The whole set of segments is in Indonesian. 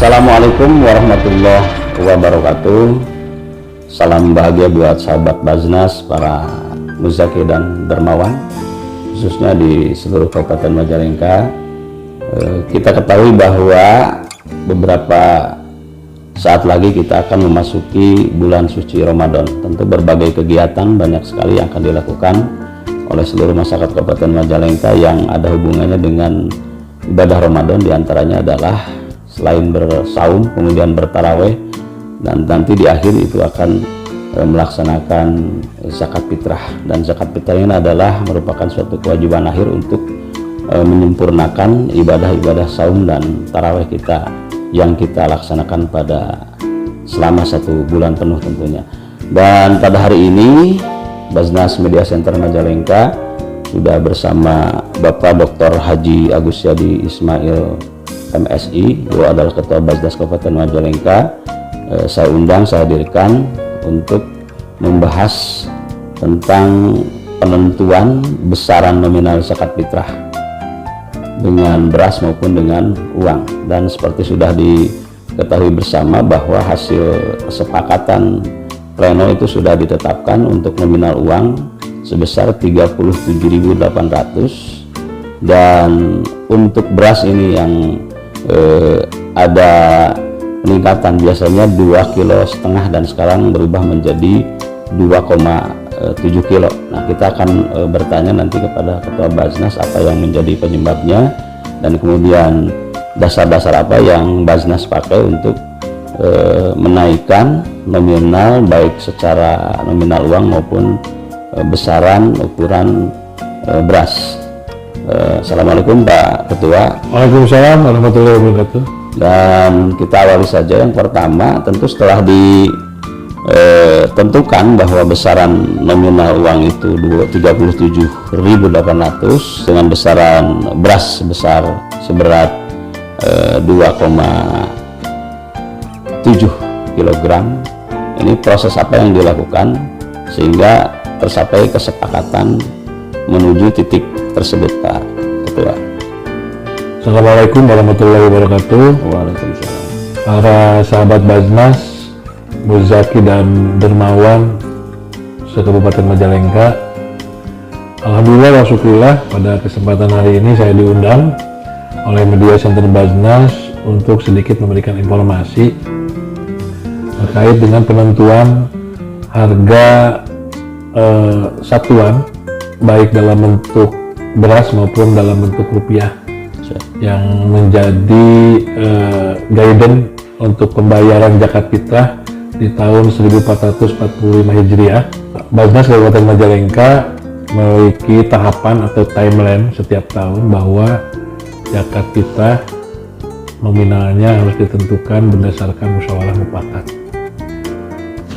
Assalamualaikum warahmatullahi wabarakatuh. Salam bahagia buat sahabat Baznas, para muzaki dan dermawan, khususnya di seluruh Kabupaten Majalengka. Kita ketahui bahwa beberapa saat lagi kita akan memasuki bulan suci Ramadan. Tentu berbagai kegiatan banyak sekali yang akan dilakukan oleh seluruh masyarakat Kabupaten Majalengka yang ada hubungannya dengan ibadah Ramadan. Diantaranya adalah selain bersaum, kemudian bertaraweh, dan nanti di akhir itu akan melaksanakan zakat fitrah. Dan zakat fitrah ini adalah merupakan suatu kewajiban akhir untuk menyempurnakan ibadah-ibadah saum dan taraweh kita yang kita laksanakan pada selama 1 bulan penuh tentunya. Dan pada hari ini Baznas Media Center Majalengka sudah bersama Bapak Dr. Haji Agus Yadi Ismail MSI, beliau adalah Ketua Baznas Kabupaten Majalengka. Saya undang, saya hadirkan untuk membahas tentang penentuan besaran nominal zakat fitrah dengan beras maupun dengan uang. Dan seperti sudah diketahui bersama bahwa hasil kesepakatan pleno itu sudah ditetapkan untuk nominal uang sebesar 37.800, dan untuk beras ini yang ada peningkatan, biasanya 2,5 kilo dan sekarang berubah menjadi 2,7 kilo. Nah, kita akan bertanya nanti kepada Ketua Baznas apa yang menjadi penyebabnya, dan kemudian dasar-dasar apa yang Baznas pakai untuk menaikkan nominal, baik secara nominal uang maupun besaran ukuran beras. Assalamualaikum Pak Ketua. Waalaikumsalam warahmatullahi wabarakatuh. Dan kita awali saja. Yang pertama, tentu setelah ditentukan bahwa besaran nominal uang itu 37.800 dengan besaran beras seberat 2,7 kg. Ini proses apa yang dilakukan sehingga tercapai kesepakatan menuju titik tersebut, Pak Ketua? Assalamualaikum warahmatullahi wabarakatuh. Waalaikumsalam. Para sahabat Baznas, muzaki dan dermawan se-Kabupaten Majalengka, alhamdulillah wa syukurillah, pada kesempatan hari ini saya diundang oleh Media Center Baznas untuk sedikit memberikan informasi terkait dengan penentuan harga satuan, baik dalam bentuk beras maupun dalam bentuk rupiah, yang menjadi guidance untuk pembayaran zakat fitrah di tahun 1445 Hijriah. Baznas Kabupaten Majalengka memiliki tahapan atau timeline setiap tahun bahwa zakat fitrah nominalnya harus ditentukan berdasarkan musyawarah mufakat.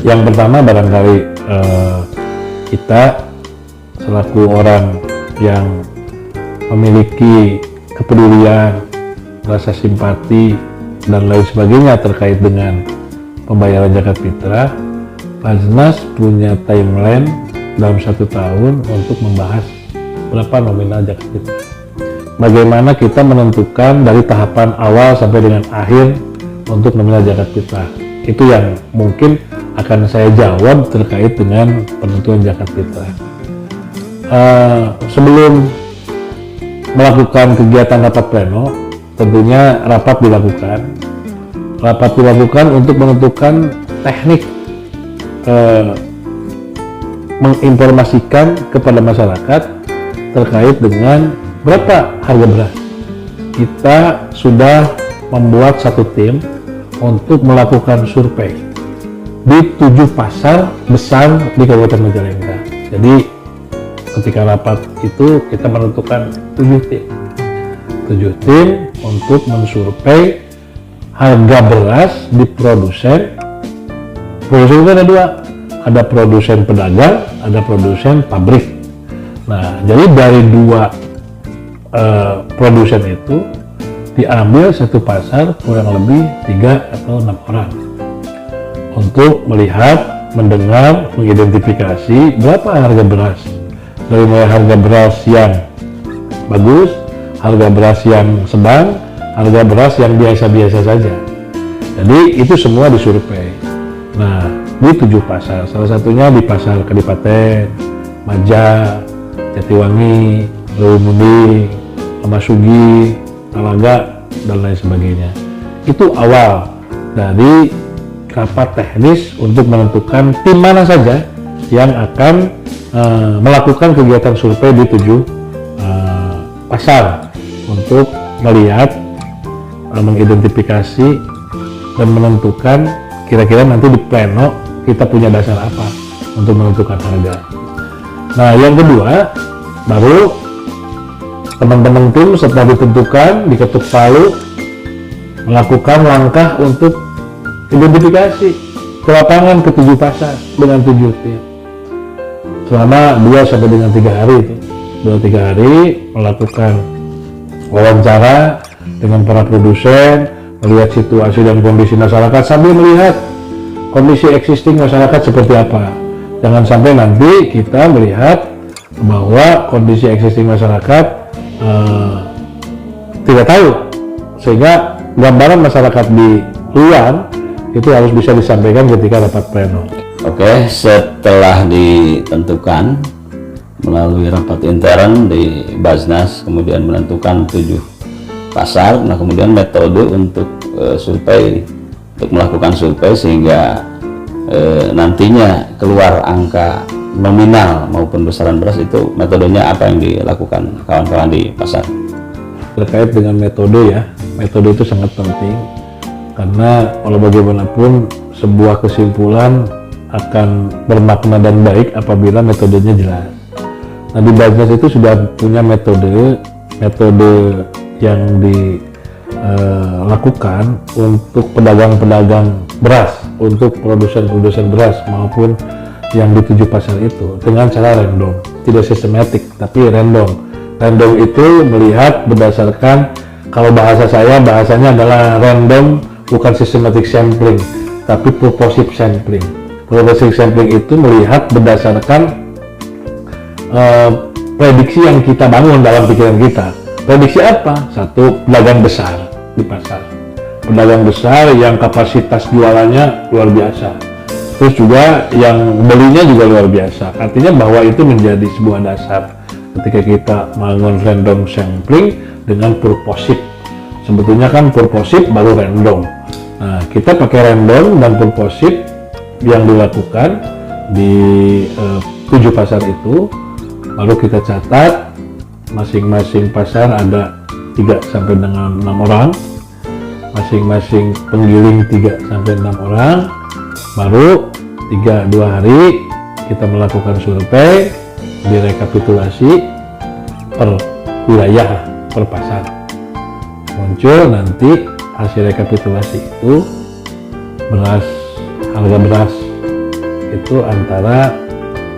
Yang pertama, barangkali kita selaku orang yang memiliki kepedulian, rasa simpati dan lain sebagainya terkait dengan pembayaran zakat fitrah, Baznas punya timeline dalam 1 tahun untuk membahas berapa nominal zakat fitrah. Bagaimana kita menentukan dari tahapan awal sampai dengan akhir untuk nominal zakat fitrah. Itu yang mungkin akan saya jawab terkait dengan penentuan zakat fitrah. Sebelum melakukan kegiatan rapat pleno, tentunya rapat dilakukan untuk menentukan teknik menginformasikan kepada masyarakat terkait dengan berapa harga beras. Kita sudah membuat satu tim untuk melakukan survei di 7 pasar besar di Kabupaten Majalengka. Jadi ketika rapat itu kita menentukan 7 tim untuk mensurvei harga beras di produsen. Produsen itu ada 2, ada produsen pedagang, ada produsen pabrik. Nah, jadi dari 2 produsen itu diambil satu pasar kurang lebih 3 atau 6 orang untuk melihat, mendengar, mengidentifikasi berapa harga beras, dari mulai harga beras yang bagus, harga beras yang sedang, harga beras yang biasa-biasa saja. Jadi itu semua disurvei. Nah, di 7 pasar, salah satunya di pasar Kadipaten, Maja, Jatiwangi, Leuwemundi, Amasugi, Talaga, dan lain sebagainya. Itu awal dari rapat teknis untuk menentukan tim mana saja yang akan melakukan kegiatan survei di 7 pasar untuk melihat, mengidentifikasi, dan menentukan kira-kira nanti di pleno kita punya dasar apa untuk menentukan harga. Nah, yang kedua, baru teman-teman tim setelah ditentukan, diketuk palu, melakukan langkah untuk identifikasi ke lapangan ke 7 pasar dengan 7 tim. Selama 2 sampai dengan 3 hari itu. 2-3 hari melakukan wawancara dengan para produsen, melihat situasi dan kondisi masyarakat sambil melihat kondisi existing masyarakat seperti apa. Jangan sampai nanti kita melihat bahwa kondisi existing masyarakat tidak tahu, sehingga gambaran masyarakat di luar itu harus bisa disampaikan ketika rapat pleno. Oke, setelah ditentukan melalui rapat intern di Basnas, kemudian menentukan 7 pasar, nah kemudian metode untuk survei, untuk melakukan survei sehingga nantinya keluar angka nominal maupun besaran beras, itu metodenya apa yang dilakukan kawan-kawan di pasar? Terkait dengan metode ya, metode itu sangat penting karena walau bagaimanapun sebuah kesimpulan akan bermakna dan baik apabila metodenya jelas. Nah, di Basnas itu sudah punya metode yang dilakukan untuk pedagang-pedagang beras, untuk produsen-produsen beras maupun yang di 7 pasar itu dengan cara random, tidak sistematik tapi random. Random itu melihat berdasarkan, kalau bahasanya adalah random, bukan systematic sampling tapi purposive sampling. Purposive sampling itu melihat berdasarkan prediksi yang kita bangun dalam pikiran kita. Prediksi apa? Satu, pedagang besar di pasar, pedagang besar yang kapasitas jualannya luar biasa, terus juga yang belinya juga luar biasa. Artinya bahwa itu menjadi sebuah dasar ketika kita bangun random sampling dengan purposive. Sebetulnya kan purposive baru random. Nah, kita pakai random dan purposive yang dilakukan di 7 pasar itu, lalu kita catat masing-masing pasar ada 3 sampai dengan 6 orang, masing-masing penggiling 3 sampai 6 orang. Baru 2 hari kita melakukan survei, direkapitulasi per wilayah, per pasar. Muncul nanti hasil rekapitulasi itu harga beras itu antara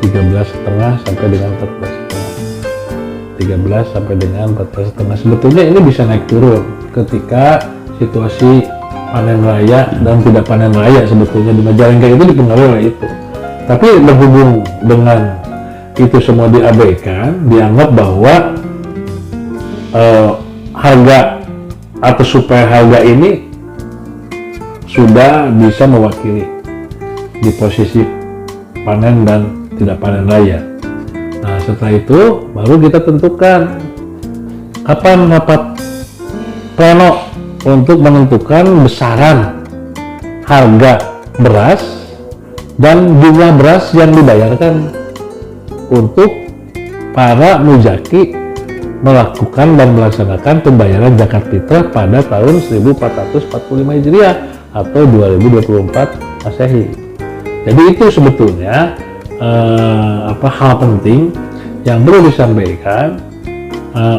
13,5 sampai dengan 14,5. 13 sampai dengan 14,5. Sebetulnya ini bisa naik turun ketika situasi panen raya dan tidak panen raya. Sebetulnya di Majalengka itu dipengaruhi oleh itu. Tapi berhubung dengan itu semua diabaikan, dianggap bahwa harga atau supaya harga ini sudah bisa mewakili di posisi panen dan tidak panen raya. Nah, setelah itu baru kita tentukan kapan rapat pleno untuk menentukan besaran harga beras dan jumlah beras yang dibayarkan untuk para muzaki melakukan dan melaksanakan pembayaran zakat fitrah pada tahun 1445 Hijriah atau 2024 Masehi. Jadi itu sebetulnya hal penting yang perlu disampaikan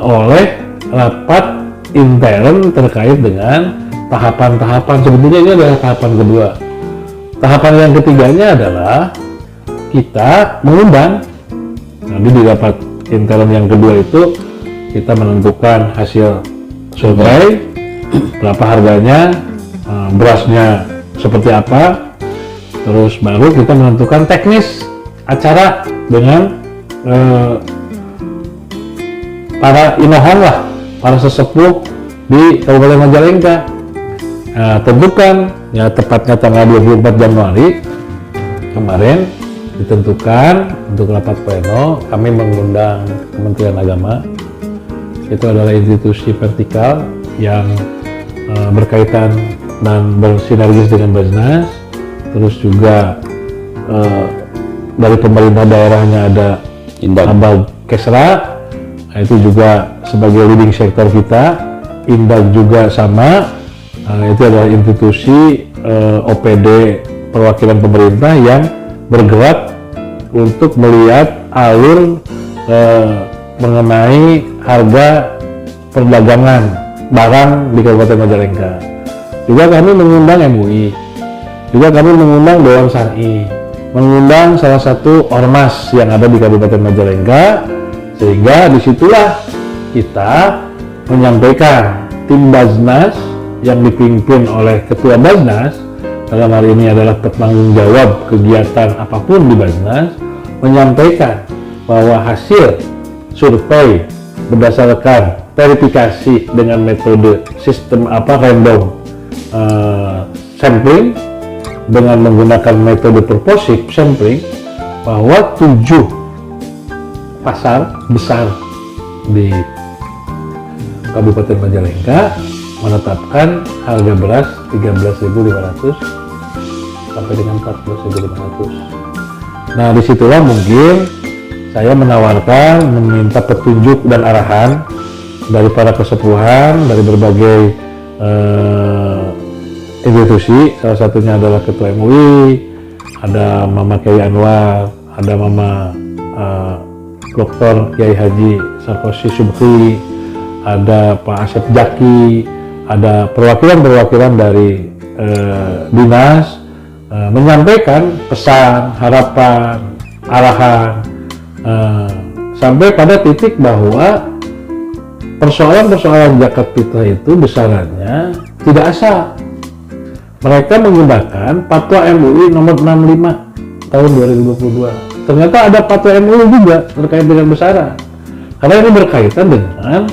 oleh rapat intern terkait dengan tahapan-tahapan. Sebetulnya ini adalah tahapan kedua. Tahapan yang ketiganya adalah kita mengundang. Nanti di rapat intern yang kedua itu kita menentukan hasil survei, berapa harganya, berasnya seperti apa, terus baru kita menentukan teknis acara dengan para inohan lah, para sesepuh di Kabupaten Majalengka. ditentukan ya, tepatnya tanggal 24 Januari kemarin ditentukan untuk rapat pleno. Kami mengundang Kementerian Agama, itu adalah institusi vertikal yang berkaitan dan bersinergis dengan Basnas. Terus juga dari pemerintah daerahnya ada Abal Kesra, itu juga sebagai leading sektor kita. Indag juga sama, itu adalah institusi OPD perwakilan pemerintah yang bergerak untuk melihat alur mengenai harga perdagangan barang di Kabupaten Majalengka. Juga kami mengundang MUI, juga kami mengundang Dewan Syar'i, mengundang salah satu ormas yang ada di Kabupaten Majalengka, sehingga disitulah kita menyampaikan tim Basnas yang dipimpin oleh Ketua Basnas, dalam hari ini adalah penanggung jawab kegiatan apapun di Basnas, menyampaikan bahwa hasil survei berdasarkan verifikasi dengan metode sistem random sampling dengan menggunakan metode purposive sampling, bahwa 7 pasar besar di Kabupaten Majalengka menetapkan harga beras 13.500 sampai dengan 14.500. Nah, disitulah mungkin saya menawarkan, meminta petunjuk dan arahan dari para kesepuhan dari berbagai institusi. Salah satunya adalah Ketua MUI, ada Mama Kiai Anwar, ada Mama Dr. Kiai Haji Sarkosi Subhi, ada Pak Asep Jaki, ada perwakilan-perwakilan dari dinas, menyampaikan pesan, harapan, arahan, sampai pada titik bahwa persoalan-persoalan zakat fitrah itu besarannya tidak asal. Mereka menggunakan Fatwa MUI nomor 65 tahun 2022. Ternyata ada Fatwa MUI juga terkait dengan besaran. Karena ini berkaitan dengan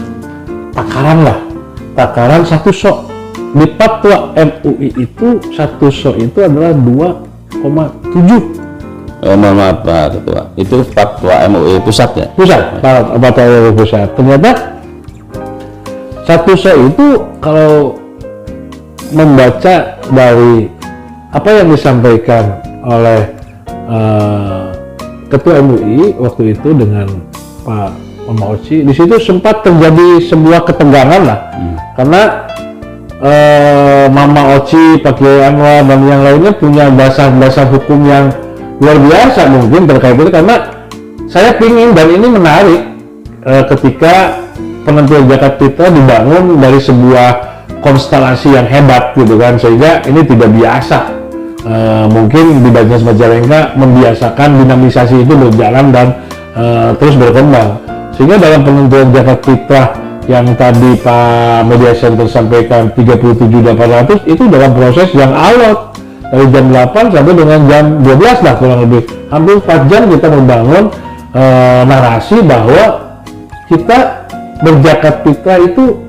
takaran satu sok. Di Fatwa MUI itu satu sok itu adalah 2,7. Oh, mohon maaf Pak Ketua, itu Fatwa MUI pusat ya? Pusat, Fatwa MUI pusat. Ternyata satu sok itu kalau membaca dari apa yang disampaikan oleh Ketua MUI waktu itu dengan Pak Mama Oci, di situ sempat terjadi sebuah ketegangan lah, karena Mama Oci, Pak Kiai Anwar dan yang lainnya punya dasar-dasar hukum yang luar biasa mungkin terkait itu, karena saya pingin, dan ini menarik ketika penentuan zakat fitrah dibangun dari sebuah konstelasi yang hebat gitu kan, sehingga ini tidak biasa. Mungkin di Basnas Majalengka membiasakan dinamisasi itu berjalan dan terus berkembang, sehingga dalam penentuan zakat fitrah yang tadi Pak Media Center sampaikan 37.800 itu dalam proses yang alot dari jam 8 sampai dengan jam 12 lah kurang lebih, hampir 4 jam kita membangun narasi bahwa kita berzakat fitrah itu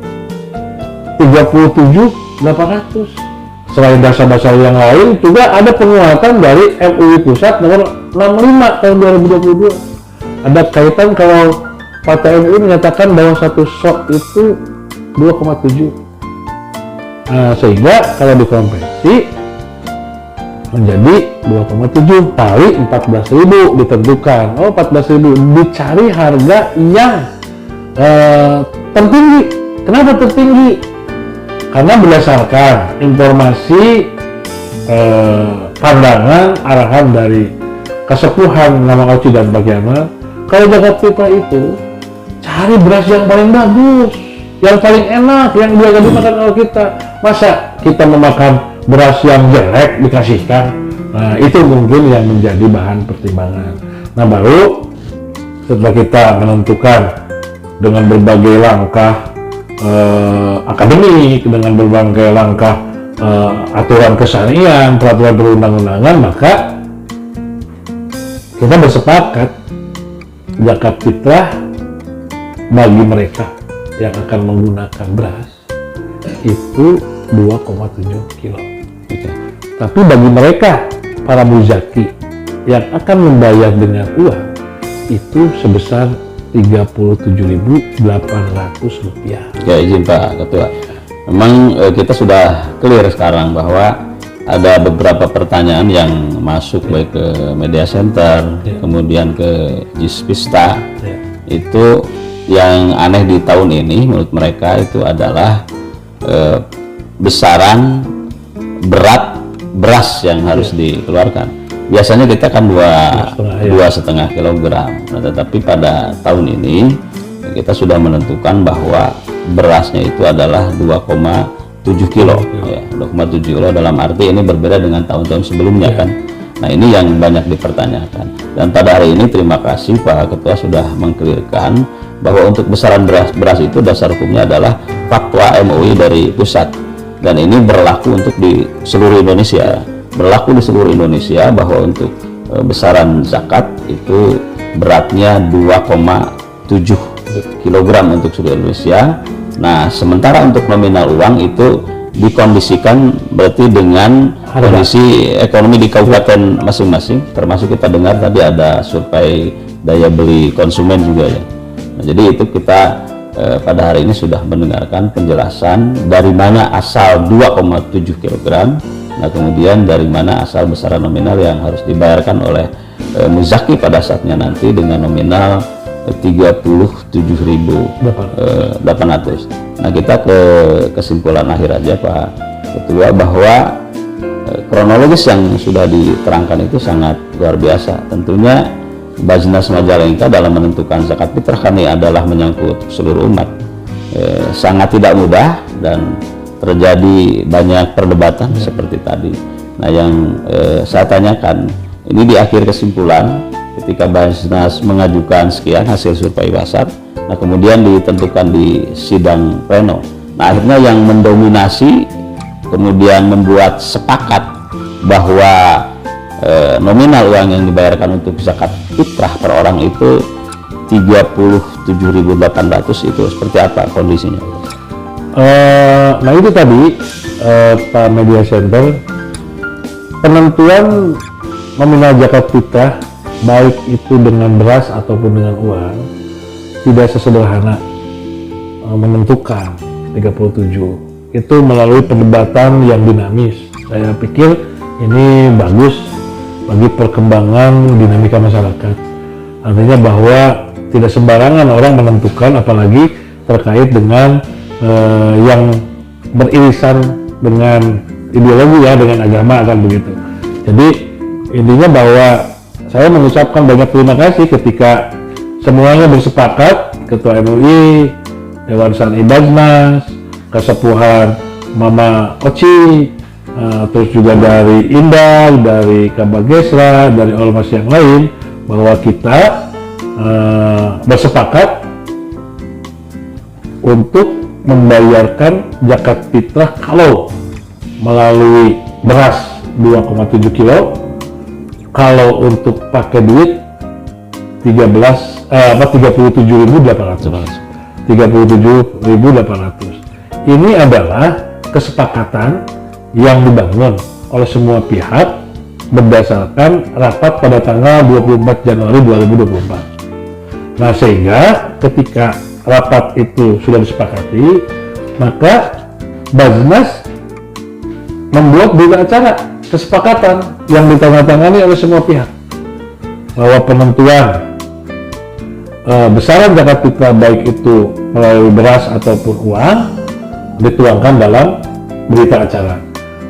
37.800. Selain dasar-dasar yang lain juga ada penguatan dari MUI Pusat nomor 65 tahun 2022. Ada kaitan kalau Fatwa MUI menyatakan bahwa satu sok itu 2,7. Sehingga kalau dikonversi menjadi 2,7 kali 14.000 ditentukan. Oh, 14.000 dicari harga yang tertinggi. Kenapa tertinggi? Karena berdasarkan informasi pandangan arahan dari kesepuhan Mama Oci dan Pak Kiai, kalau zakat fitrah itu cari beras yang paling bagus, yang paling enak, yang biasa dimakan oleh kita. Masa kita memakan beras yang jelek dikasihkan? Nah, itu mungkin yang menjadi bahan pertimbangan. Nah, baru setelah kita menentukan dengan berbagai langkah akademik, dengan berbagai langkah aturan kesyarian, peraturan perundang-undangan, maka kita bersepakat zakat fitrah bagi mereka yang akan menggunakan beras itu 2,7 kilo. Oke. Tapi bagi mereka para muzaki yang akan membayar dengan uang itu sebesar Rp37.800. Ya, izin Pak Ketua. Memang kita sudah clear sekarang bahwa ada beberapa pertanyaan yang masuk baik ke media center, kemudian ke Jispista. Itu yang aneh di tahun ini menurut mereka itu adalah besaran berat beras yang harus dikeluarkan. Biasanya kita kan 2,5 kilogram. Nah, tetapi pada tahun ini kita sudah menentukan bahwa berasnya itu adalah 2,7 kilo. Ya, 2,7 kilo dalam arti ini berbeda dengan tahun-tahun sebelumnya kan. Nah, ini yang banyak dipertanyakan. Dan pada hari ini terima kasih Pak Ketua sudah mengklirkan bahwa untuk besaran beras itu dasar hukumnya adalah fatwa MUI dari pusat. Dan ini berlaku untuk di seluruh Indonesia. Berlaku di seluruh Indonesia bahwa untuk besaran zakat itu beratnya 2,7 kilogram untuk seluruh Indonesia. Nah, sementara untuk nominal uang itu dikondisikan berarti dengan kondisi ekonomi di kabupaten masing-masing, termasuk kita dengar tadi ada survei daya beli konsumen juga ya. Nah, jadi itu kita pada hari ini sudah mendengarkan penjelasan dari mana asal 2,7 kg. Nah, kemudian dari mana asal besaran nominal yang harus dibayarkan oleh muzaki pada saatnya nanti dengan nominal 37.800. Nah, kita ke kesimpulan akhir aja Pak Ketua bahwa kronologis yang sudah diterangkan itu sangat luar biasa. Tentunya Bajnas Majalengka dalam menentukan zakat fitrah ini adalah menyangkut seluruh umat. Sangat tidak mudah dan terjadi banyak perdebatan seperti tadi. Nah, yang saya tanyakan ini di akhir kesimpulan ketika Bajnas mengajukan sekian hasil survei pasar, nah kemudian ditentukan di sidang pleno. Nah, akhirnya yang mendominasi kemudian membuat sepakat bahwa nominal uang yang dibayarkan untuk zakat fitrah per orang itu 37.800. Itu seperti apa kondisinya? Nah, itu tadi Pak Media Center, penentuan nominal zakat fitrah baik itu dengan beras ataupun dengan uang tidak sesederhana menentukan 37. Itu melalui perdebatan yang dinamis. Saya pikir ini bagus bagi perkembangan dinamika masyarakat. Artinya bahwa tidak sembarangan orang menentukan, apalagi terkait dengan yang beririsan dengan ideologi ya, dengan agama akan begitu. Jadi intinya bahwa saya mengucapkan banyak terima kasih ketika semuanya bersepakat, Ketua MUI, Dewan Syar'i Bajnas, Kesepuhan Mama Oci, terus juga dari Indah, dari Kabagesra, dari ormas yang lain, bahwa kita bersepakat untuk membayarkan zakat fitrah kalau melalui beras 2,7 kilo, kalau untuk pakai duit 37.800. Ini adalah kesepakatan yang dibangun oleh semua pihak berdasarkan rapat pada tanggal 24 Januari 2024. Nah, sehingga ketika rapat itu sudah disepakati, maka Bajnas membuat berita acara kesepakatan yang ditandatangani oleh semua pihak bahwa penentuan besaran zakat fitrah baik itu melalui beras ataupun uang dituangkan dalam berita acara.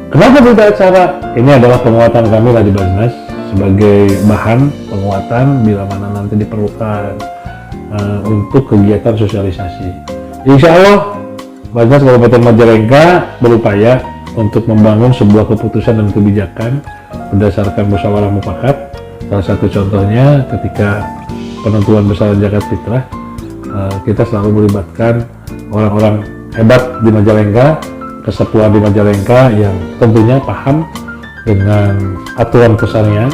Kenapa berita acara? Ini adalah penguatan kami di Bajnas sebagai bahan penguatan bila mana nanti diperlukan untuk kegiatan sosialisasi. Insya Allah Bajnas Kabupaten Majalengka berupaya untuk membangun sebuah keputusan dan kebijakan berdasarkan musyawarah mufakat. Salah satu contohnya ketika penentuan besaran zakat fitrah, kita selalu melibatkan orang-orang hebat di Majalengka, kesepuhan di Majalengka yang tentunya paham dengan aturan kesanian,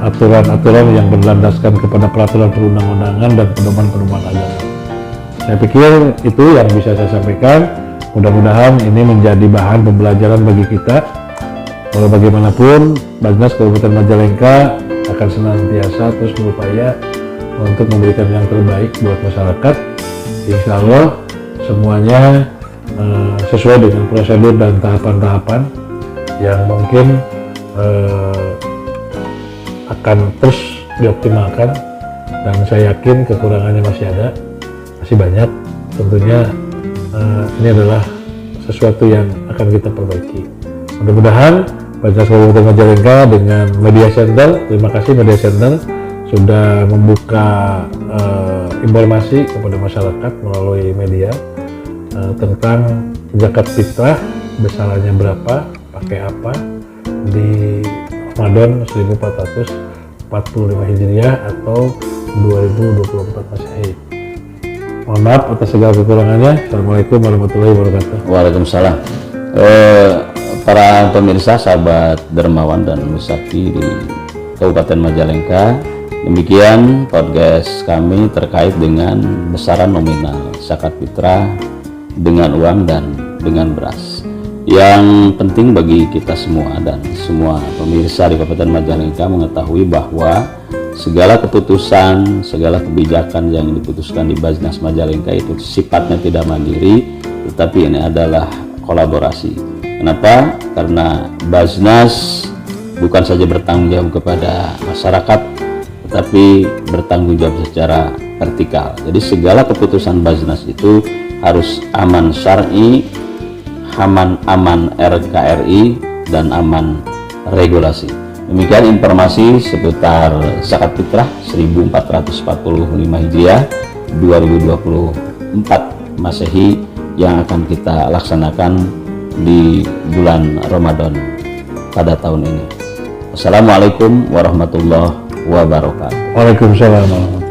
aturan-aturan yang berlandaskan kepada peraturan perundang-undangan dan pedoman-pedoman agama. Saya pikir itu yang bisa saya sampaikan. Mudah-mudahan ini menjadi bahan pembelajaran bagi kita. Walau bagaimanapun, Basnas Kabupaten Majalengka akan senantiasa terus berupaya untuk memberikan yang terbaik buat masyarakat. Insya Allah semuanya sesuai dengan prosedur dan tahapan-tahapan yang mungkin akan terus dioptimalkan, dan saya yakin kekurangannya masih banyak. Tentunya ini adalah sesuatu yang akan kita perbaiki. Mudah-mudahan Basnas Kabupaten Majalengka dengan Media Center, terima kasih Media Center sudah membuka informasi kepada masyarakat melalui media tentang zakat fitrah, besarannya berapa, pakai apa di Ramadan 1445 Hijriah atau 2024 Masehi. Mohon maaf atas segala kekurangannya. Assalamualaikum warahmatullahi wabarakatuh. Waalaikumsalam. Para pemirsa, sahabat dermawan dan musafir di Kabupaten Majalengka, demikian podcast kami terkait dengan besaran nominal zakat fitrah dengan uang dan dengan beras. Yang penting bagi kita semua dan semua pemirsa di Kabupaten Majalengka mengetahui bahwa segala keputusan, segala kebijakan yang diputuskan di Basnas Majalengka itu sifatnya tidak mandiri, tetapi ini adalah kolaborasi. Kenapa? Karena Basnas bukan saja bertanggung jawab kepada masyarakat, tetapi bertanggung jawab secara vertikal. Jadi segala keputusan Basnas itu harus aman syar'i, aman RKRI, dan aman regulasi. Demikian informasi seputar zakat fitrah 1445 Hijriah 2024 Masehi yang akan kita laksanakan di bulan Ramadan pada tahun ini. Wassalamualaikum warahmatullahi wabarakatuh. Waalaikumsalam.